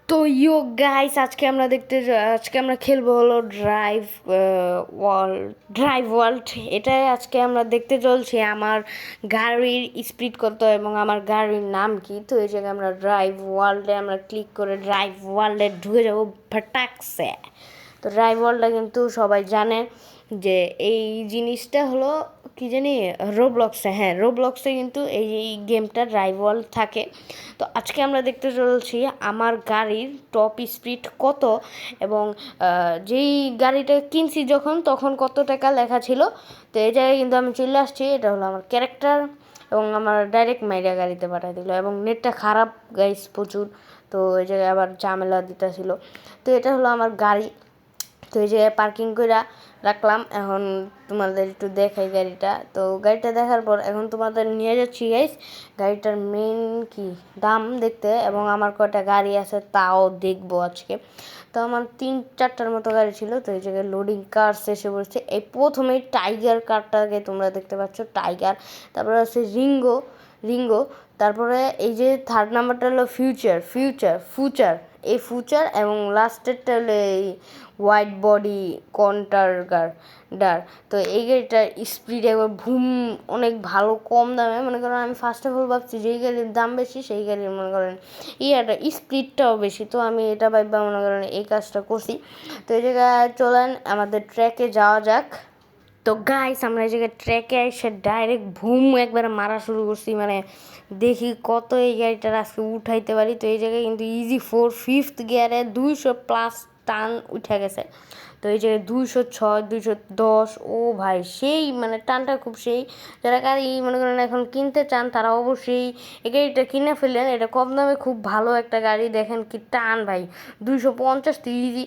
তো গাইস আজকে আমরা খেলবো হলো ড্রাইভ ওয়ার্ল্ড। এটাই আজকে আমরা দেখতে চলছি আমার গাড়ির স্পিড কত এবং আমার গাড়ির নাম কি। তো এই জায়গায় আমরা ড্রাইভ ওয়ার্ল্ডে আমরা ক্লিক করে ড্রাইভ ওয়ার্ল্ডে ঢুকে যাবো ফাটাকসে। তো ড্রাইভ ওয়ার্ল্ডটা কিন্তু সবাই জানে যে এই জিনিসটা হলো কি জানি রোবলক্সে, হ্যাঁ রোবলক্সে কিন্তু এই গেমটা ড্রাইভ ওয়ার্ল্ড থাকে। তো আজকে আমরা দেখতে চলছি আমার গাড়ির টপ স্পিড কত এবং যেই গাড়িটা কিনছি তখন কত টাকা লেখা ছিল। তো এই জায়গায় কিন্তু আমি চলে আসছি, এটা হলো আমার ক্যারেক্টার এবং আমার ডাইরেক্ট মাইরা গাড়িতে পাঠিয়ে দিল এবং নেটটা খারাপ গাইস প্রচুর। তো এই জায়গায় আবার ঝামেলা দিতেছিল। তো এটা হলো আমার গাড়ি। তো এই জায়গায় পার্কিং করে রাখলাম। এখন তোমাদের একটু দেখাই গাড়িটা। তো গাড়িটা দেখার পর এখন তোমাদের নিয়ে যাচ্ছি গাইস গাড়িটার মেন কি দাম দেখতে এবং আমার কয়টা গাড়ি আছে তাও দেখবো আজকে। তো আমার 3-4টার মতো গাড়ি ছিল। তো এই জায়গায় লোডিং কার্স এসে পড়ছে। এই প্রথমেই টাইগার কারটাকে তোমরা দেখতে পাচ্ছ, টাইগার। তারপরে আছে রিঙ্গো। তারপরে এই যে থার্ড নাম্বারটা হলো ফিউচার এই ফিউচার এবং লাস্টেরটা হলো এই হোয়াইট বডি ডার। তো এই গাড়িটার স্পিড একবার অনেক ভালো কম দামে। মনে করেন আমি ফার্স্ট অফ অল ভাবছি যেই গাড়ির দাম বেশি সেই গাড়ির মনে করেন একটা স্পিডটাও বেশি। তো আমি এটা ভাববা মনে করেন এই কাজটা করছি। তো এই জায়গায় চলেন আমাদের ট্র্যাকে যাওয়া যাক। তো গাইস আমরা এই জায়গায় ট্র্যাকে এসে ডাইরেক্ট একবারে মারা শুরু করছি, মানে দেখি কত এই গাড়িটার আজকে উঠাইতে পারি। তো এই জায়গায় কিন্তু ইজি 5th গিয়ারে 200+ টান উঠে গেছে। তো এই জায়গায় 206 210, ও ভাই সেই মানে টানটা খুব সেই। যারা গাড়ি মনে করেন এখন কিনতে চান তারা অবশ্যই এই গাড়িটা কিনে ফেললেন, এটা কম দামে খুব ভালো একটা গাড়ি। দেখেন কি টান ভাই, 250 তো ইজি।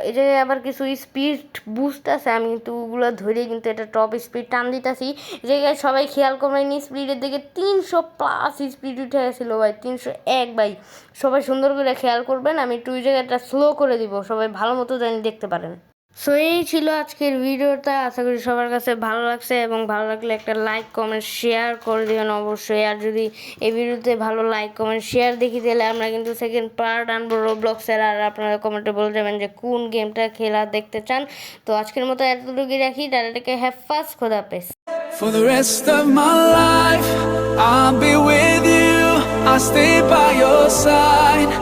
এই জায়গায় আবার কিছু স্পিড বুস্ট আছে, আমি কিন্তু ওগুলো ধরে কিন্তু এটা টপ স্পিড টান দিতেছি। এই জায়গায় সবাই খেয়াল করবেন স্পিডের দিকে 300+ স্পিড উঠে গেছিলো ভাই, 301 ভাই। সবাই সুন্দর করে খেয়াল করবেন, আমি একটু ওই জায়গাটা স্লো করে দিব, সবাই ভালো মতো জানি দেখতে পারেন। সো এই ছিল আজকের ভিডিওটা, আশা করি সবার কাছে ভালো লাগছে এবং ভালো লাগলে একটা লাইক কমেন্ট শেয়ার করে দিবেন অবশ্যই। আর যদি এই ভিডিওতে ভালো লাইক কমেন্ট শেয়ার দেখি তাহলে আমরা কিন্তু সেকেন্ড পার্ট আনবো রোবলক্সের। আর আপনারা কমেন্টে বলে যাবেন যে কোন গেমটা খেলা দেখতে চান। তো আজকের মতো এতটুকুই রাখি, তাদেরকে have ফাস, খোদাহাফেজ। For the rest of my life, I'll be with you, I'll stay by your side.